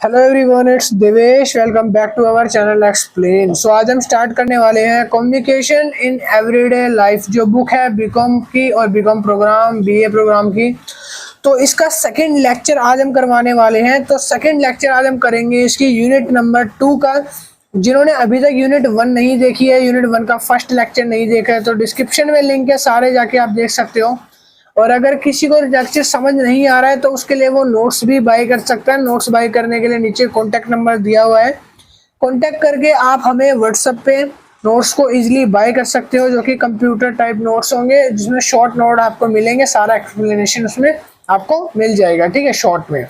Hello everyone, it's Devesh. Welcome back to our channel Explain. So आज हम start करने वाले हैं कम्युनिकेशन इन एवरीडे लाइफ, जो बुक है बीकॉम की और बीकॉम प्रोग्राम बीए प्रोग्राम की। तो इसका सेकंड लेक्चर आज हम करवाने वाले हैं। तो सेकंड लेक्चर आज हम करेंगे इसकी यूनिट नंबर 2 का। जिन्होंने अभी तक यूनिट 1 नहीं देखी है, यूनिट 1 का फर्स्ट लेक्चर नहीं देखा है, तो डिस्क्रिप्शन में लिंक है, सारे जाके आप देख सकते हो। और अगर किसी को लेक्चर समझ नहीं आ रहा है तो उसके लिए वो नोट्स भी बाय कर सकता है। नोट्स बाय करने के लिए नीचे कॉन्टैक्ट नंबर दिया हुआ है, कॉन्टैक्ट करके आप हमें व्हाट्सएप पे नोट्स को इजीली बाय कर सकते हो, जो कि कंप्यूटर टाइप नोट्स होंगे, जिसमें शॉर्ट नोट आपको मिलेंगे, सारा एक्सप्लेनेशन उसमें आपको मिल जाएगा, ठीक है, शॉर्ट में।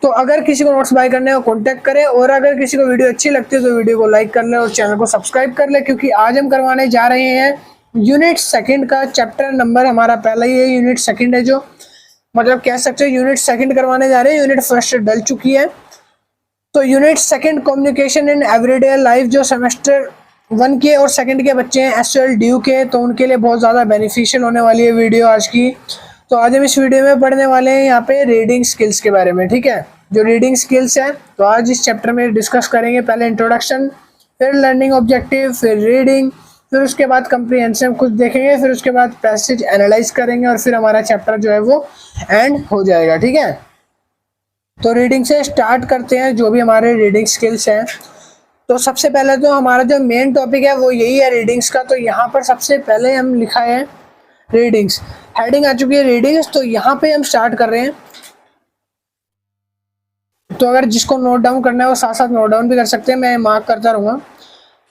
तो अगर किसी को नोट्स बाय करने हो कॉन्टैक्ट करें, और अगर किसी को वीडियो अच्छी लगती है तो वीडियो को लाइक कर ले और चैनल को सब्सक्राइब कर ले, क्योंकि आज हम करवाने जा रहे हैं यूनिट सेकंड का चैप्टर नंबर हमारा पहला ही है। यूनिट सेकंड है, जो मतलब कह सकते हो यूनिट सेकंड करवाने जा रहे हैं। यूनिट फर्स्ट डल चुकी है, तो unit second communication in everyday life, जो सेमेस्टर 1 के और सेकंड के बच्चे हैं एसएल ड्यू के, तो उनके लिए बहुत ज़्यादा बेनिफिशियल होने वाली है वीडियो आज की। तो आज हम इस वीडियो में पढ़ने वाले हैं यहाँ पे रीडिंग स्किल्स के बारे में, ठीक है। जो रीडिंग स्किल्स है तो आज इस चैप्टर में डिस्कस करेंगे। पहले इंट्रोडक्शन, फिर लर्निंग ऑब्जेक्टिव, फिर रीडिंग, फिर उसके बाद कंप्रीहेंसिव कुछ देखेंगे, फिर उसके बाद पैसेज एनालाइज करेंगे, और फिर हमारा चैप्टर जो है वो एंड हो जाएगा, ठीक है। तो रीडिंग से स्टार्ट करते हैं, जो भी हमारे रीडिंग स्किल्स हैं। तो सबसे पहले तो हमारा जो मेन टॉपिक है वो यही है रीडिंग्स का। तो यहाँ पर सबसे पहले हम लिखा है रीडिंग्स, हेडिंग आ चुकी है रीडिंग्स, तो यहाँ पे हम स्टार्ट कर रहे हैं। तो अगर जिसको नोट डाउन करना है वो साथ साथ नोट डाउन भी कर सकते हैं, मैं मार्क करता रहूँगा।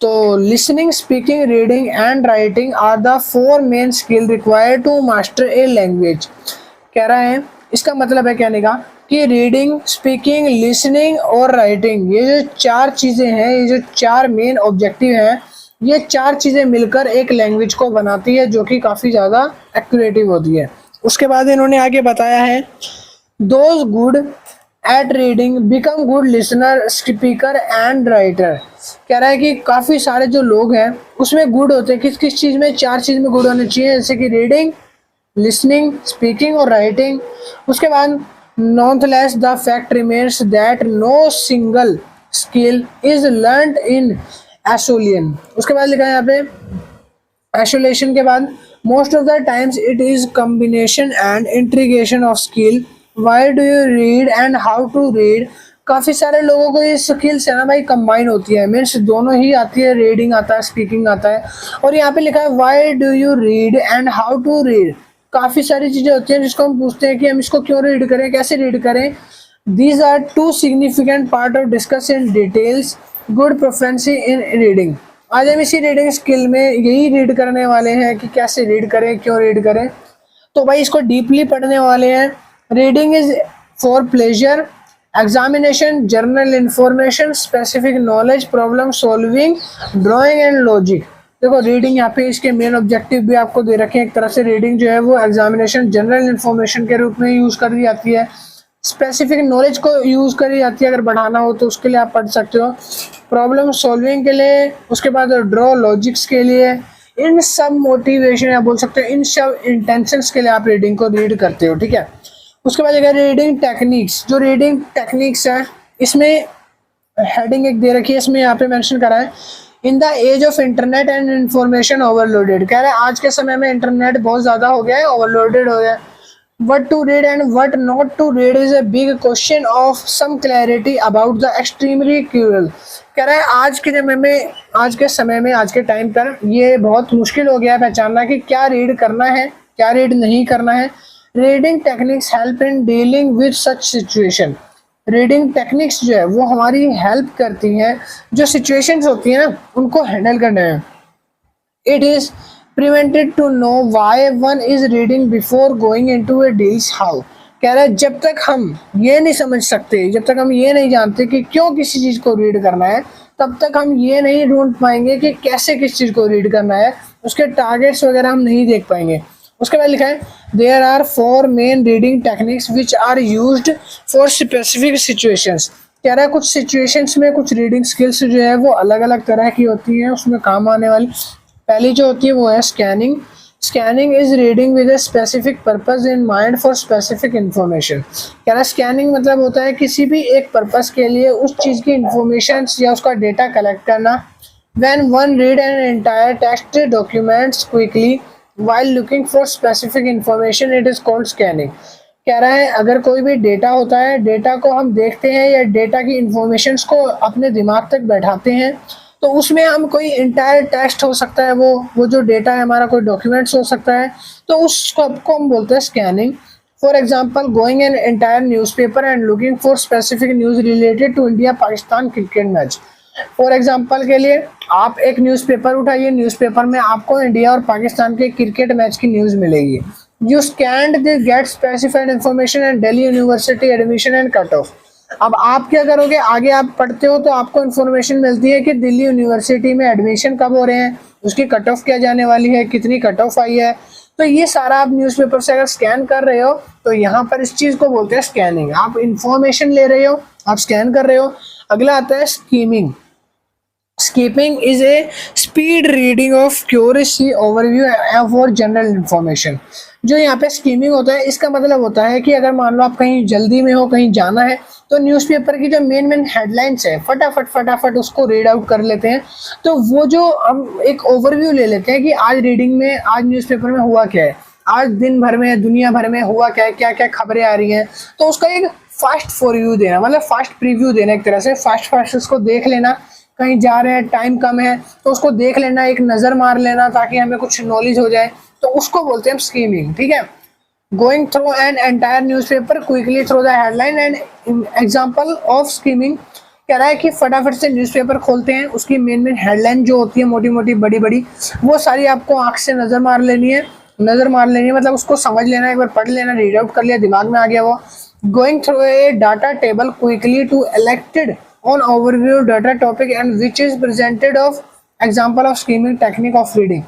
तो listening, speaking, reading and writing are the 4 main skill required to master a language. कह रहा है, इसका मतलब है कहने का कि रीडिंग, स्पीकिंग, लिसनिंग और राइटिंग, ये जो 4 चीज़ें हैं, ये जो 4 मेन ऑब्जेक्टिव हैं, ये 4 चीज़ें मिलकर एक लैंग्वेज को बनाती है, जो कि काफ़ी ज़्यादा एक्यूरेटिव होती है। उसके बाद इन्होंने आगे बताया है, those good at reading become good listener, speaker and writer. कह रहा है कि काफ़ी सारे जो लोग हैं उसमें गुड होते हैं, किस किस चीज़ में, 4 चीज़ में गुड होने चाहिए, जैसे कि रीडिंग, लिसनिंग, स्पीकिंग और राइटिंग। उसके बाद nonetheless the fact remains that no single skill is learned in isolation. उसके बाद लिखा है यहाँ पे एसोलेशन के बाद, most of the times it is combination and integration of skill, why do you read and how to read. काफ़ी सारे लोगों को ये स्किल्स है ना भाई कंबाइन होती है, मीन्स दोनों ही आती है, रीडिंग आता है, स्पीकिंग आता है। और यहाँ पे लिखा है why do you read and how to read. काफ़ी सारी चीज़ें होती हैं जिसको हम पूछते हैं कि हम इसको क्यों रीड करें, कैसे रीड करें। These are 2 significant part of discuss in details good proficiency in reading. आज हम इसी रीडिंग स्किल में यही रीड करने वाले हैं कि कैसे रीड करें, क्यों रीड करें। तो भाई इसको डीपली पढ़ने वाले हैं। Reading is for pleasure, examination, journal information, specific knowledge, problem solving, drawing and logic. देखो रीडिंग यहाँ पे इसके मेन ऑब्जेक्टिव भी आपको दे रखे हैं। एक तरह से रीडिंग जो है वो एग्जामिनेशन, जनरल इंफॉर्मेशन के रूप में यूज़ कर दी जाती है, स्पेसिफिक नॉलेज को यूज़ करी जाती है, अगर बढ़ाना हो तो उसके लिए आप पढ़ सकते हो, प्रॉब्लम सॉल्विंग के लिए, उसके बाद ड्रॉ लॉजिक्स के लिए, इन सब मोटिवेशन या बोल सकते हो इन सब इंटेंशंस के लिए आप रीडिंग को रीड करते हो, ठीक है। उसके बाद अगर रीडिंग टेक्निक्स, जो रीडिंग टेक्निक्स है इसमें हेडिंग एक दे रखी है, इसमें यहाँ पे मेंशन करा है, in the age of internet and information overloaded. कह रहे हैं आज के समय में इंटरनेट बहुत ज़्यादा हो गया है, ओवरलोडेड हो गया है। What to read and what not to read is a big question of some clarity about the extremely cruel। कह रहा है आज के समय में, आज के टाइम पर ये बहुत मुश्किल हो गया है पहचानना कि क्या रीड करना है, क्या रीड नहीं करना है। Reading techniques help in dealing with such situation. Reading techniques जो है वो हमारी हेल्प करती हैं, जो सिचुएशंस होती हैं ना उनको हैंडल करने में। It is prevented to know why one is reading before going into a deal's house। कह रहा है जब तक हम ये नहीं समझ सकते, जब तक हम ये नहीं जानते कि क्यों किसी चीज़ को रीड करना है, तब तक हम ये नहीं ढूंढ पाएंगे कि कैसे किस चीज़ को रीड करना है, उसके टारगेट्स वगैरह हम नहीं देख पाएंगे। उसके बाद लिखा है there are 4 main reading techniques which are used for specific situations. कह रहा है कुछ सिचुएशंस में कुछ रीडिंग स्किल्स जो है वो अलग अलग तरह की होती हैं, उसमें काम आने वाली। पहली जो होती है वो है scanning, scanning is reading with a specific purpose in mind for specific information. कह रहा स्कैनिंग मतलब होता है किसी भी एक पर्पस के लिए उस चीज़ की इंफॉर्मेशन या उसका डेटा कलेक्ट करना। When one read an entire text documents quickly while looking for specific information it is called scanning. कह रहा है अगर कोई भी डेटा होता है, डेटा को हम देखते हैं या डेटा की इंफॉर्मेशंस को अपने दिमाग तक बैठाते हैं, तो उसमें हम कोई इंटायर टेक्स्ट हो सकता है, वो जो डेटा है हमारा कोई डॉक्यूमेंट्स हो सकता है, तो उसको हम बोलते हैं scanning. For example going an entire newspaper and looking for specific news related to India Pakistan cricket match. For example के लिए आप एक न्यूज़पेपर उठाइए, न्यूज़पेपर में आपको इंडिया और पाकिस्तान के क्रिकेट मैच की न्यूज़ मिलेगी। You scanned this get specified information and Delhi university admission and cut off. अब आप क्या करोगे, आगे आप पढ़ते हो तो आपको इन्फॉर्मेशन मिलती है कि दिल्ली यूनिवर्सिटी में एडमिशन कब हो रहे हैं, उसकी कट ऑफ क्या जाने वाली है, कितनी कट ऑफ आई है। तो ये सारा आप न्यूज़पेपर से अगर स्कैन कर रहे हो तो यहाँ पर इस चीज़ को बोलते हैं स्कैनिंग। आप इंफॉर्मेशन ले रहे हो, आप स्कैन कर रहे हो। अगला आता है skimming. Skimming is a speed reading of accuracy overview for general information. जो यहाँ पे स्कीमिंग होता है इसका मतलब होता है कि अगर मान लो आप कहीं जल्दी में हो, कहीं जाना है, तो न्यूज़पेपर की जो मेन हेडलाइंस है फटाफट उसको रीड आउट कर लेते हैं। तो वो जो हम एक ओवरव्यू ले लेते हैं कि आज रीडिंग में, आज न्यूज़पेपर में हुआ क्या है, आज दिन भर में दुनिया भर में हुआ क्या है, क्या क्या खबरें आ रही हैं, तो उसका एक फास्ट फॉरव्यू देना, मतलब फास्ट प्रीव्यू देना, एक तरह से फास्ट उसको देख लेना। कहीं जा रहे हैं, टाइम कम है, तो उसको देख लेना, एक नज़र मार लेना ताकि हमें कुछ नॉलेज हो जाए, तो उसको बोलते हैं स्कीमिंग। ठीक है। Going through an entire newspaper quickly through the headline and example of skimming. कह रहा है कि फटाफट से न्यूज़पेपर खोलते हैं, उसकी मेन हेडलाइन जो होती है मोटी मोटी बड़ी बड़ी, वो सारी आपको आंख से नज़र मार लेनी है। मतलब उसको समझ लेना, एक बार पढ़ लेना, रीड आउट कर लिया, दिमाग में आ गया वो। Going through a data table quickly to elected on overview data topic and which is presented of example of skimming technique of reading।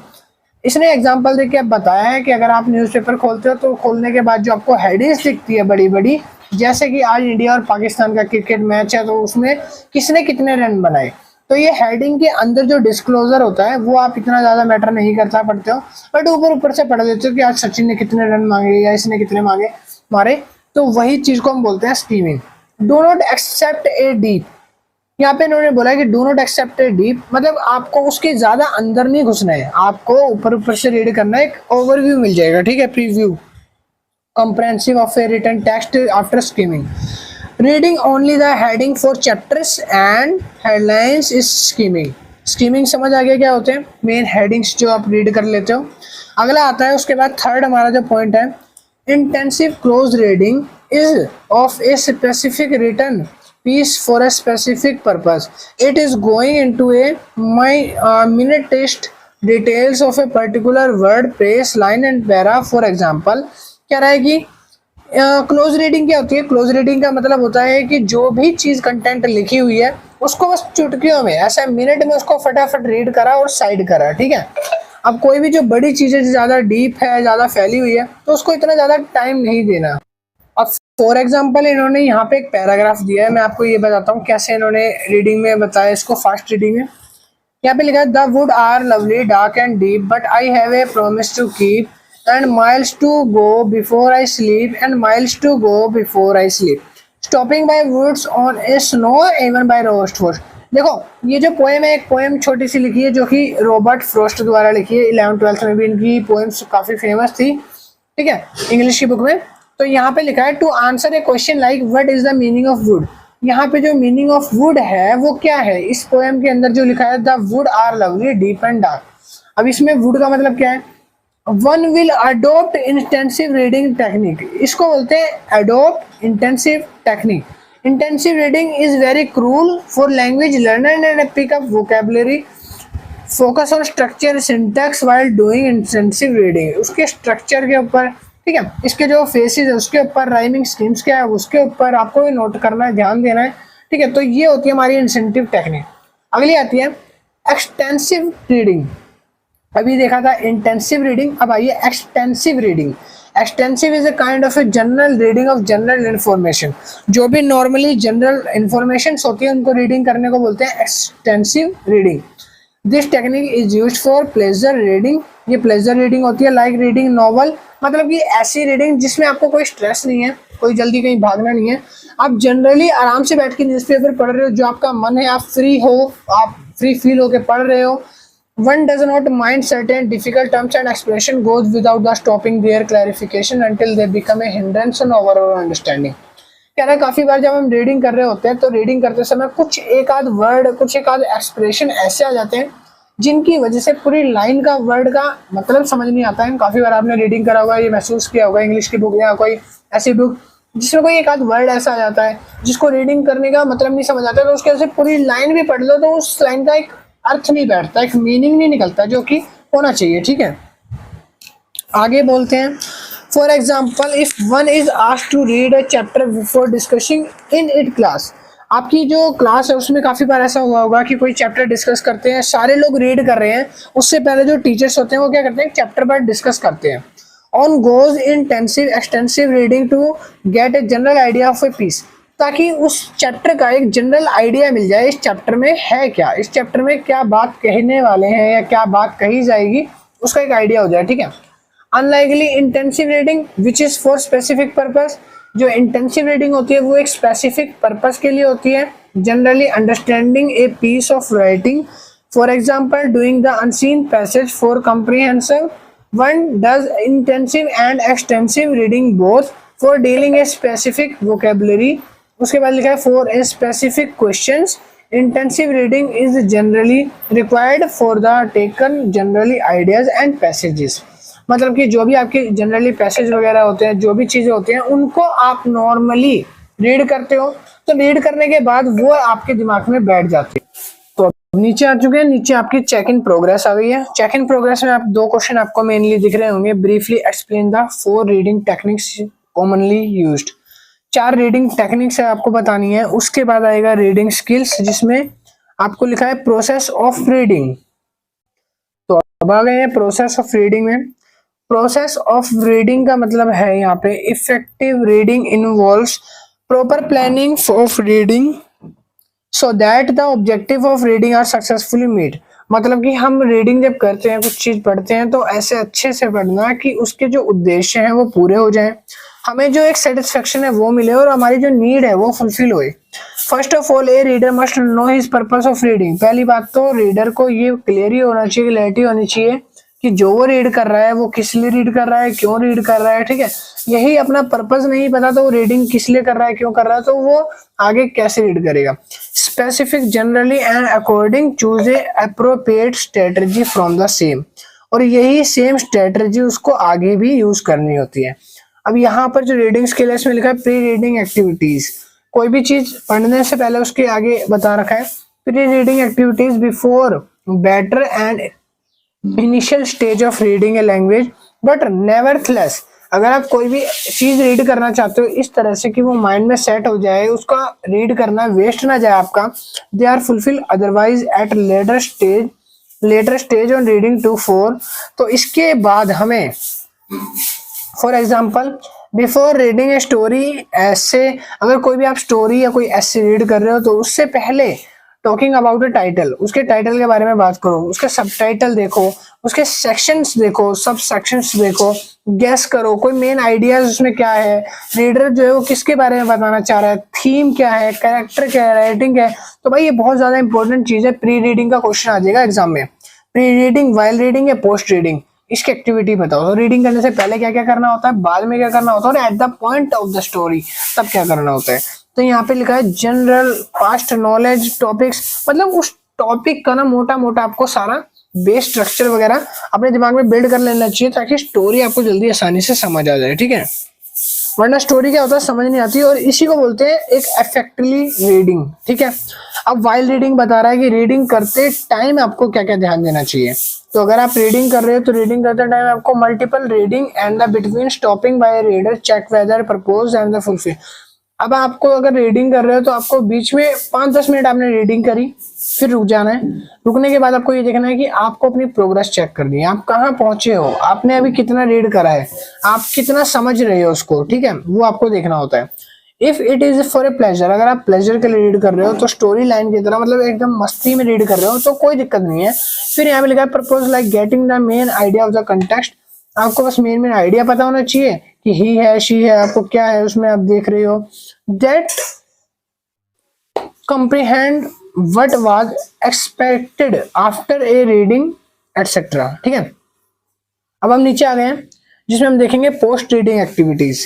इसने एग्जांपल देके अब बताया है कि अगर आप न्यूज़पेपर खोलते हो तो खोलने के बाद जो आपको हेडिंग्स दिखती है बड़ी बड़ी, जैसे कि आज इंडिया और पाकिस्तान का क्रिकेट मैच है तो उसमें किसने कितने रन बनाए, तो ये हेडिंग के अंदर जो डिस्क्लोजर होता है वो आप इतना ज़्यादा मैटर नहीं करता पढ़ते हो, बट ऊपर से पढ़ लेते हो कि आज सचिन ने कितने रन मांगे या इसने कितने मारे, तो वही चीज़ को हम बोलते हैं skimming. Do not accept a deep. यहाँ पे इन्होंने बोला है कि do not accept a deep, मतलब आपको उसके ज्यादा अंदर नहीं घुसना है, आपको ऊपर से रीड करना है, एक ओवरव्यू मिल जाएगा। ठीक है, preview comprehensive of a written text after skimming. Reading only the heading for chapters and headlines is skimming. Skimming समझ आ गया क्या होते हैं, मेन हेडिंग्स जो आप रीड कर लेते हो। अगला आता है उसके बाद थर्ड हमारा जो पॉइंट है, intensive close reading is of a specific written piece for a specific purpose. It is going into a minutest details of a particular word, phrase, line and para. For example, क्या रहा है कि close reading क्या होती है। Close reading का मतलब होता है कि जो भी चीज़ कंटेंट लिखी हुई है उसको बस चुटकियों में, ऐसा मिनट में उसको फटाफट रीड करा और साइड करा। ठीक है। अब कोई भी जो बड़ी चीज़ें ज़्यादा डीप है, ज़्यादा फैली हुई है, तो उसको इतना ज़्यादा टाइम नहीं देना। अब फॉर एग्जाम्पल इन्होंने यहाँ पे एक पैराग्राफ दिया है, मैं आपको ये बताता हूँ कैसे इन्होंने रीडिंग में बताया इसको, फास्ट रीडिंग में। यहाँ पे लिखा है the wood are lovely dark and deep but I have a promise to keep and miles to go before I sleep and miles to go before I sleep stopping by woods on a snow even by roast Frost. देखो ये जो poem है, एक poem छोटी सी लिखी है जो कि रॉबर्ट फ्रॉस्ट द्वारा लिखी है। 11th-12th में भी इनकी पोएम्स काफ़ी फेमस थी। ठीक है, इंग्लिश की बुक में। तो यहाँ पे लिखा है to answer a question like what is the meaning of wood. यहाँ पे जो मीनिंग ऑफ वुड है वो क्या है, इस पोएम के अंदर जो लिखा है the wood are lovely deep and dark. अब इसमें वुड का मतलब क्या है, one will adopt intensive reading technique, इसको बोलते हैं adopt intensive technique. Intensive reading is very cruel for language learner and pick up vocabulary, focus on structure syntax while doing intensive reading. उसके स्ट्रक्चर के ऊपर, ठीक है, इसके जो फेसेस है उसके ऊपर, राइमिंग स्कीम्स क्या है उसके ऊपर आपको ये नोट करना है, ध्यान देना है। ठीक है, तो ये होती है हमारी इंसेंटिव टेक्निक। अगली आती है एक्सटेंसिव रीडिंग। अभी देखा था इंटेंसिव रीडिंग, अब आइए extensive reading. Extensive is a kind of a general reading of general information. जो भी नॉर्मली जनरल इन्फॉर्मेशन होती है उनको रीडिंग करने को बोलते हैं extensive reading. This technique is used for pleasure reading ये प्लेजर रीडिंग होती है। लाइक रीडिंग नॉवल, मतलब कि ऐसी रीडिंग जिसमें आपको कोई स्ट्रेस नहीं है, कोई जल्दी कहीं भागना नहीं है, आप जनरली आराम से बैठ के न्यूज़पेपर पढ़ रहे हो, जो आपका मन है, आप फ्री हो, आप फ्री फील होके पढ़ रहे हो। One does not mind certain difficult terms and expression goes without the stopping their clarification until they become a hindrance on overall understanding। कह रहा है काफी बार जब हम रीडिंग कर रहे होते हैं तो रीडिंग करते समय कुछ एक आध वर्ड, कुछ एक आध एक्सप्रेशन ऐसे आ जाते हैं जिनकी वजह से पूरी लाइन का, वर्ड का मतलब समझ नहीं आता है। काफी बार आपने रीडिंग करा होगा, ये महसूस किया होगा, इंग्लिश की बुक या कोई ऐसी बुक जिसमें कोई एक आध वर्ड ऐसा आ जाता है जिसको रीडिंग करने का मतलब नहीं समझ आता, तो उसके वजह से पूरी लाइन भी पढ़ लो तो उस लाइन का एक अर्थ नहीं बैठता, एक मीनिंग नहीं निकलता जो कि होना चाहिए। ठीक है, आगे बोलते हैं। For example, if one is asked to read a chapter before discussing in it class, आपकी जो क्लास है उसमें काफी बार ऐसा हुआ होगा कि कोई चैप्टर डिस्कस करते हैं, सारे लोग रीड कर रहे हैं, उससे पहले जो टीचर्स होते हैं वो क्या करते हैं, चैप्टर पर डिस्कस करते हैं। On goes intensive extensive reading to get a general idea of a piece, ताकि उस चैप्टर का एक जनरल आइडिया मिल जाए, इस चैप्टर में है क्या, इस चैप्टर में क्या बात कहने वाले हैं या क्या बात कही जाएगी, उसका एक आइडिया हो जाए। ठीक है, unlikely intensive reading which is for specific purpose, जो इंटेंसिव रीडिंग होती है वो एक स्पेसिफिक पर्पस के लिए होती है। Generally understanding a piece of writing, for example doing the unseen passage for comprehensive. One does intensive and extensive reading both for dealing a specific vocabulary. उसके बाद लिखा है for a specific questions intensive reading is generally required for the taken generally ideas and passages, मतलब कि जो भी आपके generally passage वगैरह होते हैं, जो भी चीजें होती हैं उनको आप नॉर्मली रीड करते हो, तो रीड करने के बाद वो आपके दिमाग में बैठ जाती है। तो अब नीचे आ चुके हैं, नीचे आपकी चेक इन प्रोग्रेस आ गई है। चेक इन प्रोग्रेस में आप दो क्वेश्चन आपको मेनली दिख रहे होंगे। Briefly explain the 4 reading techniques commonly used, 4 reading techniques है आपको बतानी है। उसके बाद आएगा रीडिंग स्किल्स, जिसमें आपको लिखा है प्रोसेस ऑफ रीडिंग। तो अब आ गए हैं प्रोसेस ऑफ रीडिंग में। प्रोसेस ऑफ रीडिंग का मतलब है यहाँ पे effective reading involves proper planning of reading so that the objective of reading are successfully meet, मतलब कि हम रीडिंग जब करते हैं, कुछ चीज पढ़ते हैं, तो ऐसे अच्छे से पढ़ना कि उसके जो उद्देश्य हैं वो पूरे हो जाएं, हमें जो एक सेटिस्फेक्शन है वो मिले और हमारी जो नीड है वो फुलफिल होए। First of all A reader must know his purpose of reading, पहली बात तो रीडर को ये क्लियर ही होना चाहिए, क्लैरिटी होनी चाहिए कि जो वो रीड कर रहा है वो किस लिए रीड कर रहा है, क्यों रीड कर रहा है। ठीक है, यही अपना पर्पस नहीं पता तो वो रीडिंग किस लिए कर रहा है, क्यों कर रहा है, तो वो आगे कैसे रीड करेगा। Specific generally and according choose a appropriate strategy from the same, और यही सेम स्ट्रेटजी उसको आगे भी यूज करनी होती है। अब यहाँ पर जो रीडिंग स्किल है इसमें लिखा है प्री रीडिंग एक्टिविटीज, कोई भी चीज पढ़ने से पहले उसके आगे बता रखा है pre reading activities before better and initial stage of reading a language but nevertheless, अगर आप कोई भी चीज रीड करना चाहते हो इस तरह से कि वो माइंड में सेट हो जाए, उसका रीड करना वेस्ट ना जाए आपका, they are fulfil otherwise at later stage on reading to 4। तो इसके बाद हमें for example before reading a story ऐसे, अगर कोई भी आप स्टोरी या कोई ऐसे रीड कर रहे हो तो उससे पहले टॉकिंग अबाउट अ टाइटल, उसके टाइटल के बारे में बात करो, उसके सब टाइटल देखो, उसके सेक्शंस देखो, सब सेक्शंस देखो, गेस करो कोई मेन आइडियाज उसमें क्या है, रीडर जो है वो किसके बारे में बताना चाह रहा है, थीम क्या है, कैरेक्टर क्या है, राइटिंग क्या है। तो भाई ये बहुत ज्यादा इंपॉर्टेंट चीज है। प्री रीडिंग का क्वेश्चन आ जाएगा एग्जाम में, प्री रीडिंग, वाइल रीडिंग या पोस्ट रीडिंग, इसकी एक्टिविटी बताओ। तो रीडिंग करने से पहले क्या क्या करना होता है, बाद में क्या करना होता है, और at the point of the story तब क्या करना होता है। तो यहाँ पे लिखा है जनरल पास्ट नॉलेज टॉपिक्स, मतलब उस टॉपिक का ना मोटा मोटा आपको सारा बेस स्ट्रक्चर वगैरह अपने दिमाग में बिल्ड कर लेना चाहिए ताकि स्टोरी आपको जल्दी आसानी से समझ आ जाए। ठीक है, वरना स्टोरी क्या होता है समझ नहीं आती, और इसी को बोलते हैं एक इफेक्टिवली रीडिंग। ठीक है, अब वाइल रीडिंग बता रहा है कि रीडिंग करते टाइम आपको क्या क्या ध्यान देना चाहिए। तो अगर आप रीडिंग कर रहे हो तो रीडिंग करते टाइम आपको multiple reading and the between stopping by reader check whether propose and the fulfil. अब आपको अगर रीडिंग कर रहे हो तो आपको बीच में 5-10 मिनट आपने रीडिंग करी, फिर रुक जाना है। रुकने के बाद आपको ये देखना है कि आपको अपनी प्रोग्रेस चेक करनी है, आप कहाँ पहुंचे हो, आपने अभी कितना रीड करा है, आप कितना समझ रहे हो उसको। ठीक है, वो आपको देखना होता है। If it is for a pleasure, अगर आप प्लेजर के लिए रीड कर रहे हो तो स्टोरी लाइन की तरह, मतलब एकदम मस्ती में रीड कर रहे हो तो कोई दिक्कत नहीं है। फिर यहाँ पे लिखा है purpose like getting the main idea of the context, आपको बस मेन आइडिया पता होना चाहिए कि ही है शी है, आपको क्या है उसमें आप देख रहे हो। That comprehend what was expected after a reading etc। ठीक है, अब हम नीचे आ गए हैं जिसमें हम देखेंगे post reading activities.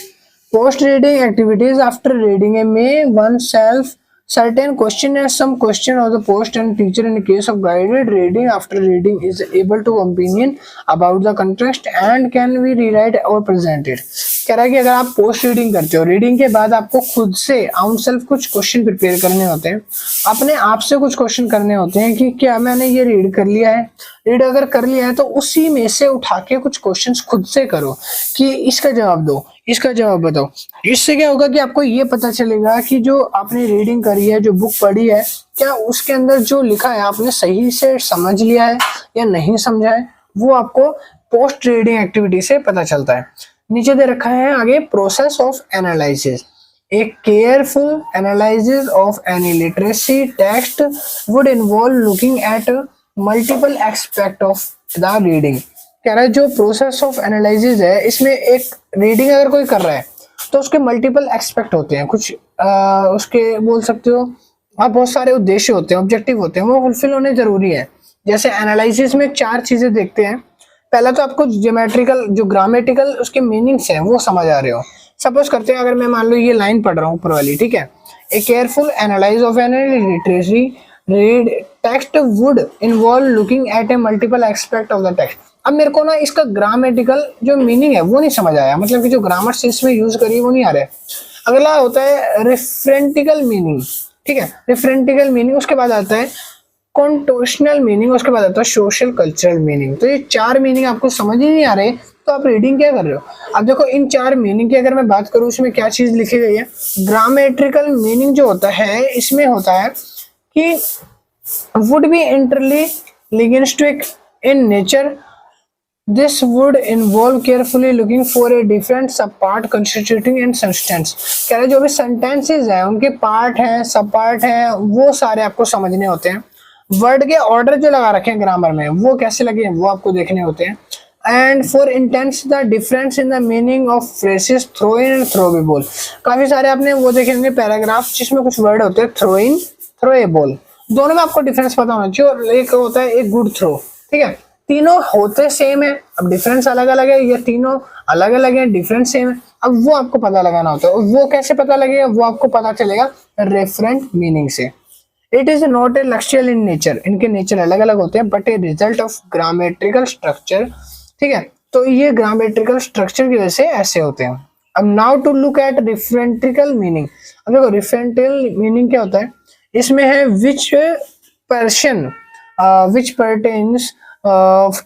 Post reading activities after reading A may one self certain question and some question of the post and teacher in case of guided reading after reading is able to opinion about the context and can be rewrite or presented। कह रहा है कि अगर आप post reading करते हो, reading के बाद आपको खुद से आउट सेल्फ कुछ क्वेश्चन प्रिपेयर करने होते हैं, अपने आप से कुछ क्वेश्चन करने होते हैं कि क्या मैंने ये रीड कर लिया है, रीड अगर कर लिया है तो उसी में से उठा के कुछ क्वेश्चंस खुद से करो कि इसका जवाब दो, इसका जवाब बताओ। इससे क्या होगा कि आपको ये पता चलेगा कि जो आपने रीडिंग करी है, जो बुक पढ़ी है, क्या उसके अंदर जो लिखा है आपने सही से समझ लिया है या नहीं समझा है, वो आपको पोस्ट रीडिंग एक्टिविटी से पता चलता है। नीचे दे रखा है आगे process of analysis. A careful analysis of any literacy text would involve looking at multiple aspects of the reading। कह रहा है जो प्रोसेस ऑफ एनालिसिस है, इसमें एक रीडिंग अगर कोई कर रहा है तो उसके मल्टीपल एस्पेक्ट होते हैं, कुछ उसके बोल सकते हो आप बहुत सारे उद्देश्य होते हैं, ऑब्जेक्टिव होते हैं, वो फुलफिल होने जरूरी है। जैसे एनालिसिस में 4 चीजें देखते हैं। पहला तो आपको ज्योमेट्रिकल, जो ग्रामेटिकल उसके मीनिंग्स हैं वो समझ आ रहे हो। सपोज करते हैं अगर मैं मान लो ये लाइन पढ़ रहा हूँ ऊपर वाली, ठीक है, a careful analyze of an literacy read text would involve looking at a multiple aspect of the text. अब मेरे को ना इसका ग्रामेटिकल जो मीनिंग है वो नहीं समझ आया, मतलब कि जो ग्रामर से इसमें यूज करी वो नहीं आ रहा है। अगला होता है रिफरेंटिकल मीनिंग, ठीक है, रिफरेंटिकल मीनिंग, उसके बाद आता है कॉन्टोशनल मीनिंग, उसके बाद आता है सोशल कल्चरल मीनिंग। तो ये 4 मीनिंग आपको समझ ही नहीं आ रहे तो आप रीडिंग क्या कर रहे हो। अब देखो इन 4 मीनिंग की अगर मैं बात करूँ इसमें क्या चीज लिखी गई है, ग्रामेट्रिकल मीनिंग जो होता है इसमें होता है कि would be इंटरली linguistic in nature, this would involve carefully looking for a different सब पार्ट constituting and substance। कह रहे जो भी sentences हैं उनके पार्ट हैं, सब पार्ट हैं, वो सारे आपको समझने होते हैं। वर्ड के ऑर्डर जो लगा रखे हैं ग्रामर में वो कैसे लगे हैं वो आपको देखने होते हैं। And for instance the difference in the meaning of phrases throw in and throwable. काफी सारे आपने वो देखे होंगे पैराग्राफ जिसमें कुछ वर्ड होते हैं थ्रो इन, थ्रोएबल, दोनों में आपको डिफरेंस पता होना चाहिए। और एक होता है एक गुड थ्रो, ठीक है, तीनों होते सेम है, अब डिफरेंस अलग अलग है, ये तीनों अलग अलग है, डिफरेंस सेम है, अब वो आपको पता लगाना होता है। वो कैसे पता लगेगा, वो आपको पता चलेगा रेफरेंट मीनिंग से। It is not a lexical in nature, इनके नेचर अलग अलग होते हैं, but a result of grammatical structure, ठीक है, तो ये ग्रामेट्रिकल स्ट्रक्चर की वजह से ऐसे होते हैं। अब now to look at referential meaning. अब देखो रिफरेंटिकल मीनिंग क्या होता है, इसमें है which person which pertains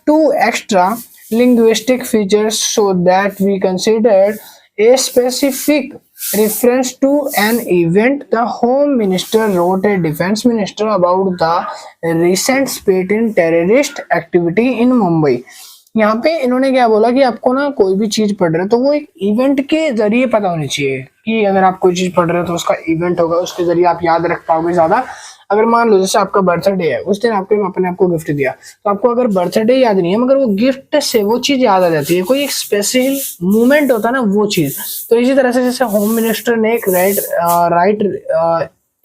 to extra linguistic features so that we considered a specific reference to an event the home minister wrote a defense minister about the recent spate in terrorist activity in Mumbai। यहाँ पे इन्होंने क्या बोला कि आपको ना कोई भी चीज पढ़ रहे हो तो वो एक इवेंट के जरिए पता होनी चाहिए कि अगर आप कोई चीज पढ़ रहे हो तो उसका इवेंट होगा, उसके जरिए आप याद रख पाओगे ज्यादा। अगर मान लो जैसे आपका बर्थडे है, उस दिन आपको अपने आपको गिफ्ट दिया, तो आपको अगर बर्थडे याद नहीं है मगर वो गिफ्ट से वो चीज याद आ जाती है, कोई एक स्पेशल मूवमेंट होता है ना वो चीज। तो इसी तरह से जैसे होम मिनिस्टर ने एक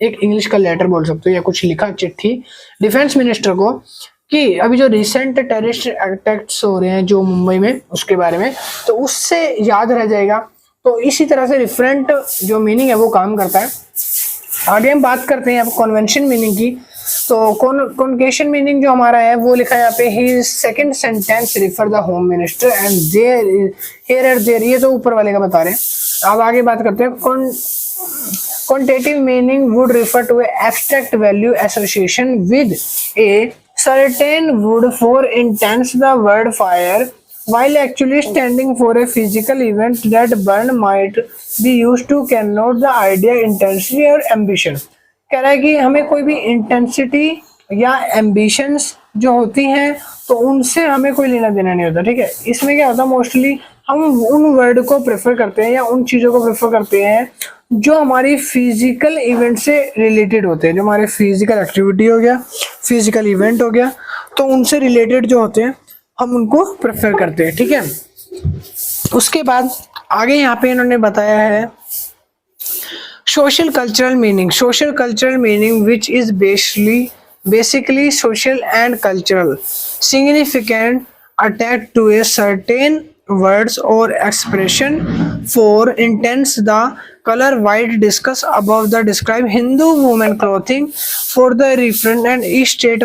एक इंग्लिश का लेटर बोल सकते हो या कुछ लिखा चिट्ठी डिफेंस मिनिस्टर को कि अभी जो रिसेंट टेररिस्ट अटैक्स हो रहे हैं जो मुंबई में उसके बारे में, तो उससे याद रह जाएगा। तो इसी तरह से डिफरेंट जो मीनिंग है वो काम करता है। आगे हम बात करते हैं अब कन्वेंशन मीनिंग की। तो कॉन्केशन मीनिंग जो हमारा है वो लिखा है यहाँ पे ही second sentence refer the home minister and there here and there, ये तो ऊपर वाले का बता रहे हैं। अब आगे बात करते हैं quantitative meaning would refer to abstract value association with a certain wood for instance the word fire while actually standing for a physical event that burn might be used to connote the idea intensity or ambition। कह रहा है कि हमें कोई भी intensity या ambitions जो होती हैं तो उनसे हमें कोई लेना देना नहीं होता, ठीक है। इसमें क्या होता है मोस्टली हम उन वर्ड को प्रेफर करते हैं या उन चीज़ों को प्रेफर करते हैं जो हमारी फिजिकल इवेंट से रिलेटेड होते हैं, जो हमारे फिजिकल एक्टिविटी हो गया, फिजिकल इवेंट हो गया, तो उनसे रिलेटेड जो होते हैं हम उनको प्रेफर करते हैं, ठीक है। उसके बाद आगे यहाँ पे इन्होंने बताया है social cultural meaning which is basically social and cultural significant attached to a certain words or expression. For instance, the color white discussed above the describe Hindu woman clothing for the reference and each state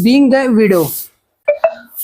being the widow.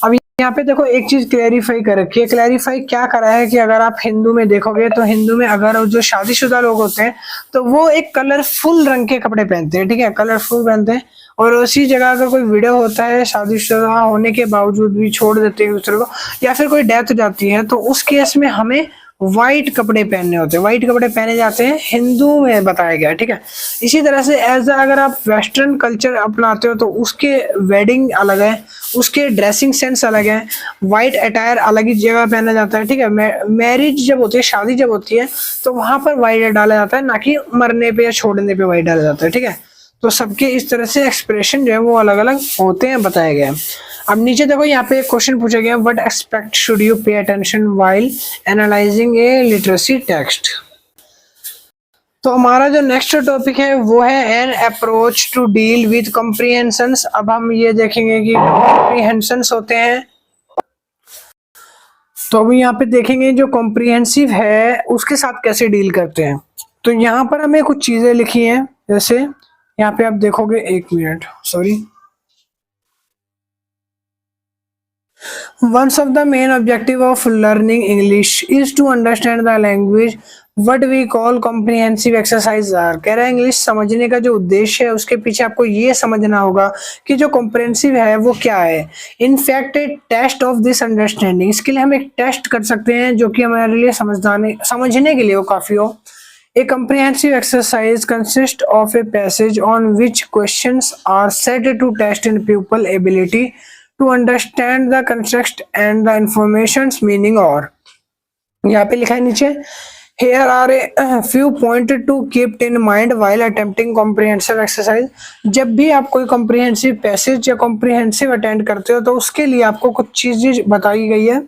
अब यहाँ पे देखो एक चीज clarify कर रखी है। Clarify क्या करा है कि अगर आप हिंदू में देखोगे तो हिंदू में अगर जो शादीशुदा लोग होते हैं तो वो एक कलरफुल रंग के कपड़े पहनते हैं, ठीक है, कलरफुल पहनते हैं। और उसी जगह अगर कोई विडो होता है, शादीशुदा होने के बावजूद भी छोड़ देते हैं दूसरे को, या फिर कोई डेथ हो जाती है, तो उस केस में हमें व्हाइट कपड़े पहनने होते हैं, व्हाइट कपड़े पहने जाते हैं, हिंदू में बताया गया है, ठीक है। इसी तरह से एज अगर आप वेस्टर्न कल्चर अपनाते हो तो उसके वेडिंग अलग है, उसके ड्रेसिंग सेंस अलग है, व्हाइट अटायर अलग ही जगह पहना जाता है, ठीक है। मैरिज जब होती है, शादी जब होती है, तो वहां पर व्हाइट डाला जाता है, ना कि मरने पे या छोड़ने पे व्हाइट डाला जाता है, ठीक है। तो सबके इस तरह से एक्सप्रेशन जो है वो अलग अलग होते हैं, बताया गया है। अब नीचे देखो यहाँ पे एक क्वेश्चन पूछा गया, what aspect should you pay attention while analyzing a literacy text. तो हमारा जो नेक्स्ट टॉपिक है वो है an approach to deal with comprehensions. अब हम ये देखेंगे कि कॉम्प्रिहेंशंस होते हैं, तो अब यहाँ पे देखेंगे जो कॉम्प्रिहेंसिव है उसके साथ कैसे डील करते हैं। तो यहाँ पर हमें कुछ चीजें लिखी हैं, जैसे यहाँ पे आप देखोगे, एक minute, sorry. One of the main objective of learning English is to understand the language. What we call comprehensive exercise are. कह रहा है इंग्लिश समझने का जो उद्देश्य है उसके पीछे आपको ये समझना होगा कि जो कॉम्प्रिहेंसिव है वो क्या है। In fact a test of this understanding, इसके लिए हम एक टेस्ट कर सकते हैं जो कि हमारे लिए समझने के लिए वो काफी हो। A comprehensive exercise consists of a passage on which questions are set to test in pupil ability to understand the context and the information's meaning। और यहाँ पे लिखा है नीचे, here are a few points to keep in mind while attempting comprehensive exercise। जब भी आप कोई comprehensive passage या comprehensive अटेंड करते हो तो उसके लिए आपको कुछ चीजें बताई गई है।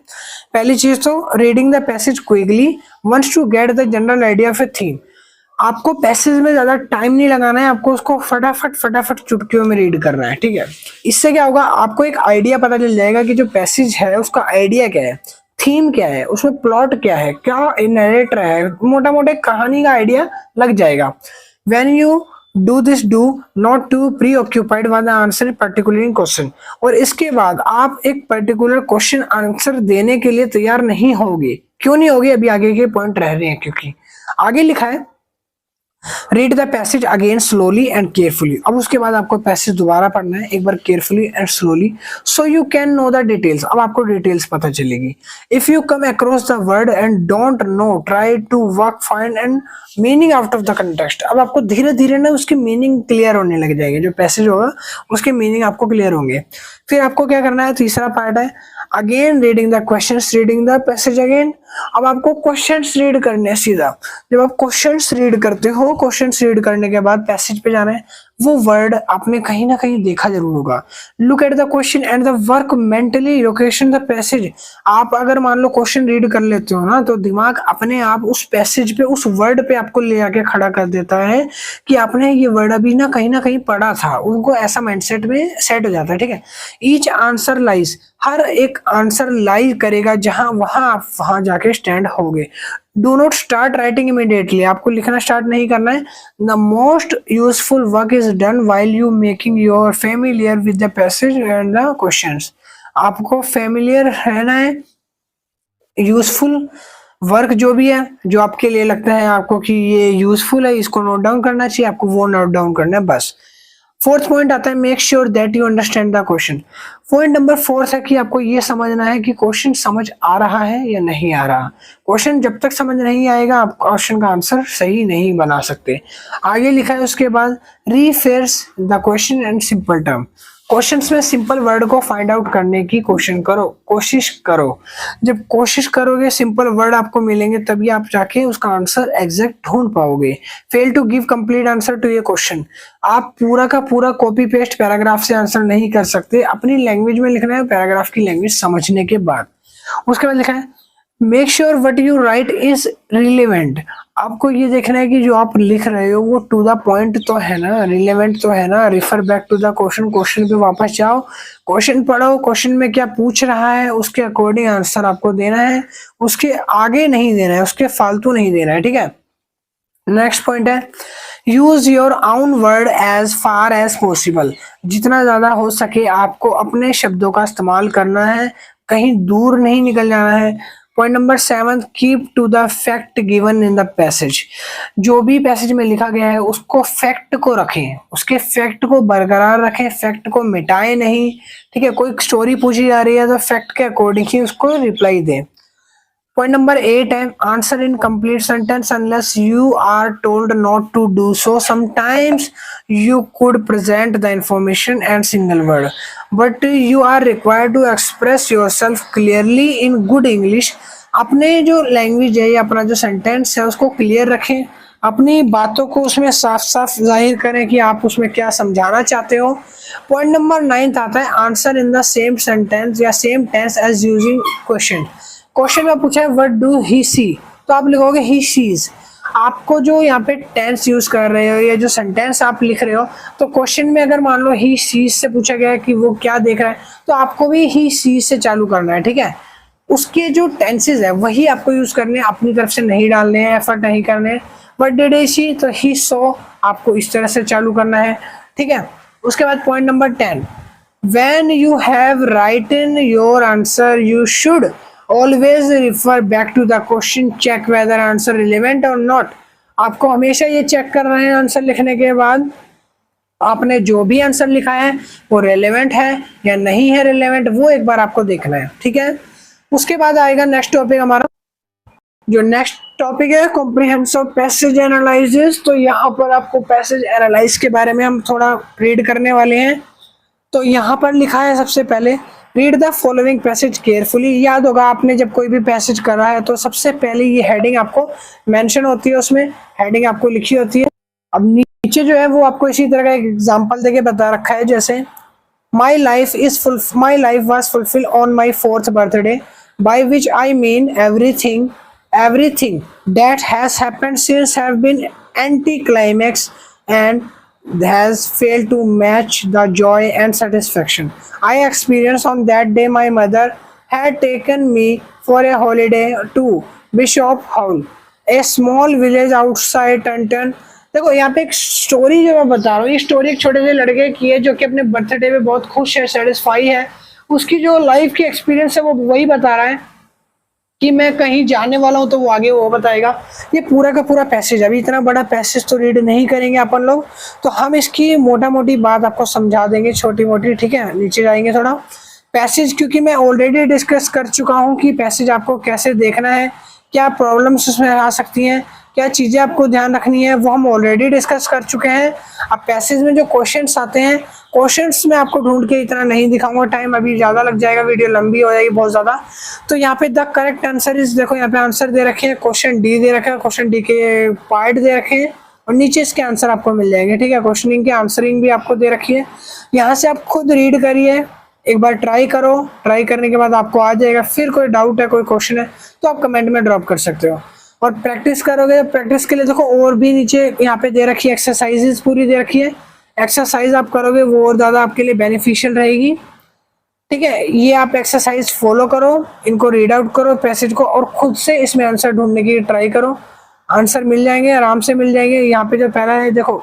पहली चीज तो reading the passage quickly once to get the general idea of a theme. आपको पैसेज में ज्यादा टाइम नहीं लगाना है, आपको उसको फटाफट चुटकियों में रीड करना है, ठीक है। इससे क्या होगा, आपको एक आइडिया पता चल जाएगा कि जो पैसेज है उसका आइडिया क्या है, थीम क्या है, उसमें प्लॉट क्या है, क्या नरेटर है, मोटा मोटा कहानी का आइडिया लग जाएगा। When you do this, do not to preoccupied with answer particular question. और इसके बाद आप एक पर्टिकुलर क्वेश्चन आंसर देने के लिए तैयार नहीं होगे। क्यों नहीं होगे, अभी आगे के पॉइंट रह रहे हैं, क्योंकि आगे लिखा है read the passage again slowly and carefully. अब उसके बाद आपको पैसेज दोबारा पढ़ना है, एक बार carefully and slowly, so you can know the details. अब आपको डिटेल्स पता चलेगी। If you come across the word and don't know, try to work find and meaning out of the context. अब आपको धीरे धीरे ना उसकी मीनिंग क्लियर होने लग जाएगी, जो पैसेज होगा उसके मीनिंग आपको क्लियर होंगे। फिर आपको क्या करना है, तीसरा पार्ट है again reading the questions, reading the passage again. अब आपको क्वेश्चंस रीड करने हैं सीधा। जब आप क्वेश्चंस रीड करते हो, क्वेश्चंस रीड करने के बाद पैसेज पे जाना है, वो वर्ड आपने कहीं ना कहीं देखा जरूर होगा। Look at the question and the work mentally location the passage. आप अगर मान लो क्वेश्चन रीड कर लेते हो ना, तो दिमाग अपने आप उस पैसेज पे, उस वर्ड पे आपको ले आके खड़ा कर देता है कि आपने ये वर्ड अभी ना कहीं पढ़ा था। उनको ऐसा माइंडसेट में सेट हो जाता है, ठीक है। ईच आंसर लाइज, हर एक आंसर लाई करेगा जहां वहां जाके स्टैंड होगे। Do not start writing immediately, आपको लिखना स्टार्ट नहीं करना है। The most useful work is done while you making your familiar with the passage and the questions. आपको फेमिलियर रहना है, यूजफुल वर्क जो भी है, जो आपके लिए लगता है आपको कि ये यूजफुल है, इसको नोट डाउन करना चाहिए, आपको वो नोट डाउन करना है बस। फोर्थ पॉइंट आता है make sure that you understand the question. Point number 4 है कि आपको ये समझना है कि क्वेश्चन समझ आ रहा है या नहीं आ रहा। क्वेश्चन जब तक समझ नहीं आएगा आप क्वेश्चन का आंसर सही नहीं बना सकते। आगे लिखा है उसके बाद rephrase the question and simple term. Questions में सिंपल वर्ड को फाइंड आउट करने की कोशिश करो। जब कोशिश करोगे सिंपल वर्ड आपको मिलेंगे तभी आप जाके उसका आंसर एग्जैक्ट ढूंढ पाओगे। Fail to give complete answer to ये क्वेश्चन, आप पूरा का पूरा कॉपी पेस्ट पैराग्राफ से आंसर नहीं कर सकते, अपनी लैंग्वेज में लिखना है, पैराग्राफ की लैंग्वेज समझने के बाद। उसके बाद लिखा है make sure what you right is relevant, आपको ये देखना है कि जो आप लिख रहे हो वो टू द पॉइंट तो है ना, रिलेवेंट तो है ना। Refer back to the question, question पे वापस जाओ, क्वेश्चन पढ़ो, क्वेश्चन में क्या पूछ रहा है उसके अकॉर्डिंग आंसर आपको देना है, उसके आगे नहीं देना है, उसके फालतू नहीं देना है, ठीक है। नेक्स्ट पॉइंट है use your own word as far as possible, जितना ज्यादा हो सके आपको अपने शब्दों का इस्तेमाल करना है, कहीं दूर नहीं निकल जाना है। Point number 7 keep to the fact given in the passage, जो भी पैसेज में लिखा गया है उसको फैक्ट को रखें, उसके फैक्ट को बरकरार रखें, फैक्ट को मिटाएं नहीं, ठीक है। कोई स्टोरी पूछी जा रही है तो फैक्ट के अकॉर्डिंग ही उसको रिप्लाई दें। पॉइंट नंबर 8 है answer in complete sentence unless you are told not to do so, sometimes you could present the information and single word but you are required to express yourself clearly in good English। अपने जो language है या अपना जो sentence है उसको clear रखें, अपनी बातों को उसमें साफ साफ जाहिर करें कि आप उसमें क्या समझाना चाहते हो। पॉइंट नंबर 9 आता है answer in the same sentence या same tense as using question. Question में पूछा है व्हाट डू ही सी, तो आप लिखोगे ही सीज। आपको जो यहाँ पे टेंस यूज कर रहे हो या जो सेंटेंस आप लिख रहे हो, तो क्वेश्चन में अगर मान लो ही सीज से पूछा गया है कि वो क्या देख रहा है, तो आपको भी ही सीज से चालू करना है, ठीक है। उसके जो टेंसेस है वही आपको यूज करने हैं, अपनी तरफ से नहीं डालने हैं, एफर्ट नहीं करने हैं। व्हाट डिड ही सी, तो ही सो आपको इस तरह से चालू करना है, ठीक है। उसके बाद point number 10 when you have written your answer you should always refer back to the question, check whether answer relevant or not। आपको हमेशा ये चेक करना है आंसर लिखने के बाद आपने जो भी आंसर लिखा है वो रेलेवेंट है या नहीं है रेलेवेंट, वो एक बार आपको देखना है, ठीक है। उसके बाद आएगा नेक्स्ट टॉपिक हमारा, जो नेक्स्ट टॉपिक है कॉम्प्रिहेंसिव पैसेज एनालिसिस। तो यहाँ पर आपको पैसेज एनालाइज के बारे में हम थोड़ा रीड करने वाले हैं। तो यहाँ पर लिखा है सबसे पहले read the following passage carefully. याद होगा आपने जब कोई भी पैसेज करा है तो सबसे पहले ये हेडिंग आपको मेंशन होती है, उसमें हेडिंग आपको लिखी होती है। अब नीचे जो है वो आपको इसी तरह का एक एग्जांपल देके बता रखा है, जैसे my life was fulfil on my 4th birthday by which I mean everything that has happened since have been anti-climax and has failed to match the joy and satisfaction I experienced on that day. My mother had taken me for a holiday to Bishop Hall, a small village outside Taunton। देखो यहाँ पे एक story जो मैं बता रहा हूँ, ये स्टोरी एक छोटे से लड़के की है जो कि अपने बर्थडे पे बहुत खुश है, सेटिस्फाई है। उसकी जो लाइफ की एक्सपीरियंस है वो वही बता रहा है कि मैं कहीं जाने वाला हूँ, तो वो आगे वो बताएगा। ये पूरा का पूरा पैसेज, अभी इतना बड़ा पैसेज तो रीड नहीं करेंगे अपन लोग, तो हम इसकी मोटा मोटी बात आपको समझा देंगे, छोटी मोटी, ठीक है। नीचे जाएंगे थोड़ा पैसेज, क्योंकि मैं ऑलरेडी डिस्कस कर चुका हूँ कि पैसेज आपको कैसे देखना है, क्या प्रॉब्लम्स उसमें आ सकती हैं, क्या चीज़ें आपको ध्यान रखनी है, वो हम ऑलरेडी डिस्कस कर चुके हैं। अब पैसेज में जो क्वेश्चंस आते हैं, क्वेश्चंस में आपको ढूंढ के इतना नहीं दिखाऊंगा, टाइम अभी ज़्यादा लग जाएगा, वीडियो लंबी हो जाएगी बहुत ज़्यादा। तो यहाँ पे द करेक्ट आंसर इज, देखो यहाँ पे आंसर दे रखे हैं, क्वेश्चन डी दे रखा है, क्वेश्चन डी के पार्ट दे रखे हैं और नीचे इसके आंसर आपको मिल जाएंगे, ठीक है। क्वेश्चनिंग की आंसरिंग भी आपको दे रखी है, यहाँ से आप खुद रीड करिए, एक बार ट्राई करो, ट्राई करने के बाद आपको आ जाएगा। फिर कोई डाउट है, कोई क्वेश्चन है तो आप कमेंट में ड्रॉप कर सकते हो और प्रैक्टिस करोगे। प्रैक्टिस के लिए देखो और भी नीचे यहाँ पे दे रखी है, एक्सरसाइजेस पूरी दे रखी है, एक्सरसाइज आप करोगे वो और ज़्यादा आपके लिए बेनिफिशियल रहेगी, ठीक है। ये आप एक्सरसाइज फॉलो करो, इनको रीड आउट करो पैसेज को और खुद से इसमें आंसर ढूंढने की ट्राई करो, आंसर मिल जाएंगे, आराम से मिल जाएंगे। यहाँ पे जो पहला है देखो,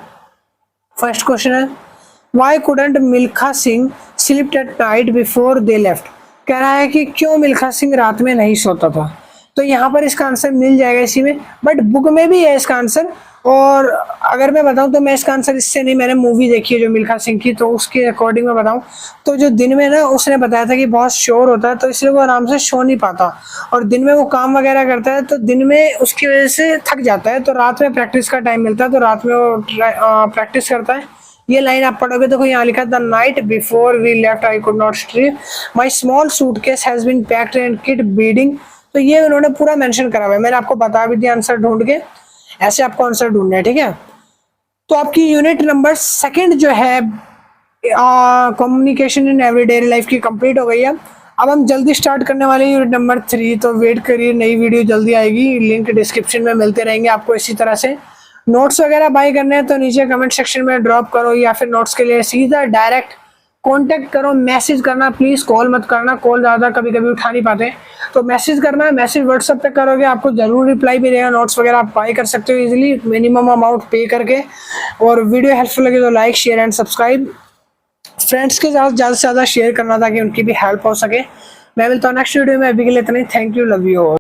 first question is why couldn't Milkha Singh slept at night before they left, कह रहा है कि क्यों मिल्खा सिंह रात में नहीं सोता था। तो यहाँ पर इसका आंसर मिल जाएगा इसी में, बट बुक में भी है इसका आंसर। और अगर मैं बताऊं तो मैं इसका आंसर इससे नहीं, मैंने मूवी देखी है जो मिल्खा सिंह की, तो उसके अकॉर्डिंग मैं बताऊं तो जो दिन में ना उसने बताया था कि बहुत शोर होता है तो इसलिए वो आराम से सो नहीं पाता, और दिन में वो काम वगैरह करता है तो दिन में उसकी वजह से थक जाता है, तो रात में प्रैक्टिस का टाइम मिलता है तो रात में वो प्रैक्टिस करता है, ये लाइन आप पढ़ोगे तो यहाँ लिखा the night before we left I could not sleep, my small suitcase has been packed and kit beading. तो ये उन्होंने पूरा मेंशन करा हुआ है, मैंने आपको बता भी दिया आंसर ढूंढ के, ऐसे आपको आंसर ढूंढना है, ठीक है। तो आपकी यूनिट नंबर सेकंड जो है कम्युनिकेशन इन एवरीडे लाइफ की कंप्लीट हो गई है। अब हम जल्दी स्टार्ट करने वाले हैं यूनिट नंबर 3, तो वेट करिए, नई वीडियो जल्दी आएगी, लिंक डिस्क्रिप्शन में मिलते रहेंगे आपको। इसी तरह से नोट्स वगैरह बाय करने हैं तो नीचे कमेंट सेक्शन में ड्रॉप करो, या फिर नोट्स के लिए सीधा डायरेक्ट कांटेक्ट करो, मैसेज करना प्लीज, कॉल मत करना, कॉल ज़्यादा कभी कभी उठा नहीं पाते, तो मैसेज करना है। मैसेज व्हाट्सएप पे करोगे आपको जरूर रिप्लाई मिलेगा। नोट्स वगैरह आप बाय कर सकते हो इजीली, मिनिमम अमाउंट पे करके। और वीडियो हेल्पफुल लगे तो like share and subscribe, friends के साथ ज़्यादा से ज़्यादा शेयर करना ताकि उनकी भी हेल्प हो सके। मैं मिलता हूँ नेक्स्ट वीडियो में, अभी के लिए इतना ही। Thank you, love you all.